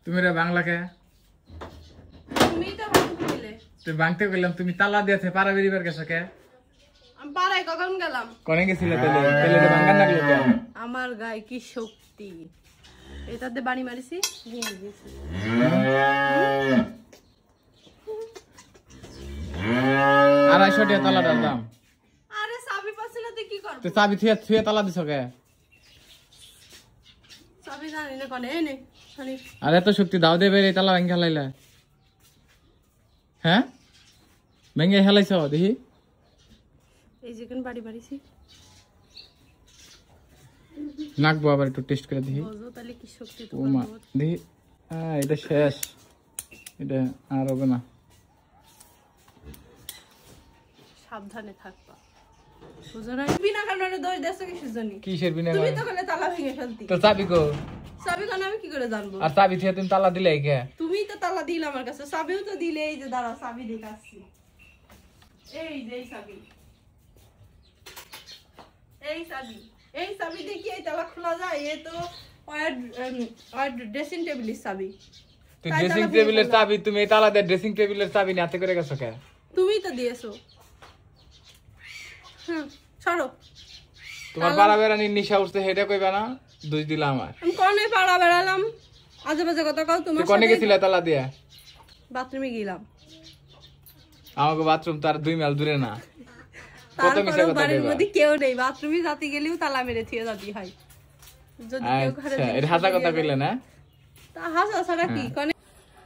তুমি রে বাংলা কে? তুমি তো ভাঙতে দিলে। তুই ভাঙতে কইলাম, তুমি তালা দিয়েছে পাড়া বেরিবার গেছো কে? আমি পাড়ায় কখন গেলাম? কোনে গেছিলে তাহলে? তাহলে এটা ভাঙার লাগলো কে? আমার গায়ে কি শক্তি! এটাতে বাড়ি মারিছি, ভেঙে দিয়েছি। আড়াইশো টাকা তালাটার দাম। আরে চাবি পাচ্ছি না, তুই কি করবি? তুই চাবি থুয়ে তালা দিছ কে? চাবি জানি না কনে, এই নে শুনি। আর এত শক্তি দাও দেবে এই তালা ভেঙে হেলাইলে? হ্যাঁ ভেঙে হেলাইছ দেখি। এই যেখানে বাড়ি মারিছি, নাকবো আবার একটু টেস্ট করে দেখি। বুঝো তাহলে কি শক্তি ও মা তোমার। দেখি। এটা শেষ, এটা আর হবে না। সাবধানে থাকবা, বুঝো না? বিনা কারণে দোষ দেছো কিসের জন্য? কিসের বিনা? তুমি তো কলে তালা ভেঙে ফেলতি। তো চাবি কো? চাবি কারণে আমি কি করে জানবো? আর চাবি থুয়ে তুমি তালা দিলে কে? তুমি তো তালা দিলে আমার কাছে, চাবিও তো দিলে। এই যে দাঁড়া, চাবি দেখাচ্ছি। এই যে এই চাবি, এই চাবি, এই চাবি দেখি এই তালা খোলা যায়? এ তো ড্রেসিং টেবিলের চাবি। তুই ড্রেসিং টেবিলের চাবি, তুমি এই তালা দিয়ে ড্রেসিং টেবিলের চাবি নিয়ে হাতে করে গেছো কে? তুমি তো দিয়েছো। সরো। তোমার পাড়া বেড়ানির নিশা উঠছে, সেটা কইবা না? দোষ দিলা আমার। আমি কনে পাড়া বেড়ালাম? আজে বাজে কথা কও। তোমার কনে গেছিলে তালা দিয়ে? বাথরুমে গেলাম। আমাকে বাথরুম তার 2 মাইল দূরে না। কত মিশা তারপরে কথা বাড়ির কইবা? মধ্যে কেউ নেই, বাথরুমে যাতে গেলেও তালা মেরে থিয়ে যাতি হয়। যদি কেউ ঘরে আচ্ছা, এটা হাসা কথা কইলে না? তা হাসা ছাড়া কি কনে?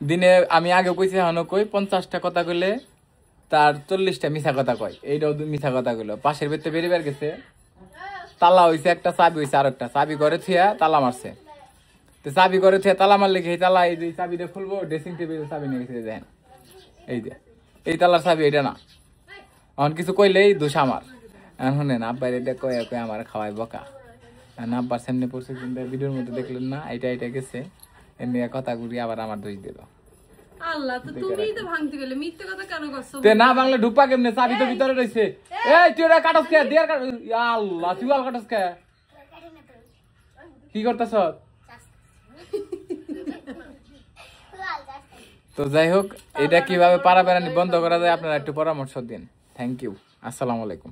দিনে আমি আগে কইছি এখনো কই 50টা কথা কইলে তার 40টা মিছা কথা কয়। এইটাও মিছা কথা কইলো। পাশের বেতে বেরিবার গেছে, তালা হইছে একটা, চাবি হইছে আরেকটা। চাবি ঘরে থিয়া তালা মারছে। তো চাবি ঘরে থিয়া তালা মারলে কি এই তালা, এই যে চাবিটা খুলবো, ড্রেসিং টেবিলের চাবি নিয়ে গেছে। দেখেন এই যে এই তালার চাবি, এটা না। এখন কিছু কইলেই দোষ আমার। এখন না আব্বার এটা কয়ে কয়ে আমার খাওয়াই বকা। আব্বার সামনে পড়ছে, কিন্তু ভিডিওর মধ্যে দেখলেন না, এটা গেছে এমনি কথা ঘুরি আবার আমার দোষ দিল। আল্লাহ, তো তুমি তো ভাঙতে গেলে মিথ্যে কথা কেন করছো? তে না বাংলা ঢুকপা কেমনে? চাবি তো ভিতরে রইছে। এই তুই এটা কাটস কে? দেয়ার কাট। আল্লাহ, তুই আল কাটস কে? কি করতেছ? তো যাই হোক, এটা কিভাবে পাড়া বেড়ানি বন্ধ করা যায় আপনারা একটু পরামর্শ দিন। Thank you. আসসালামু আলাইকুম।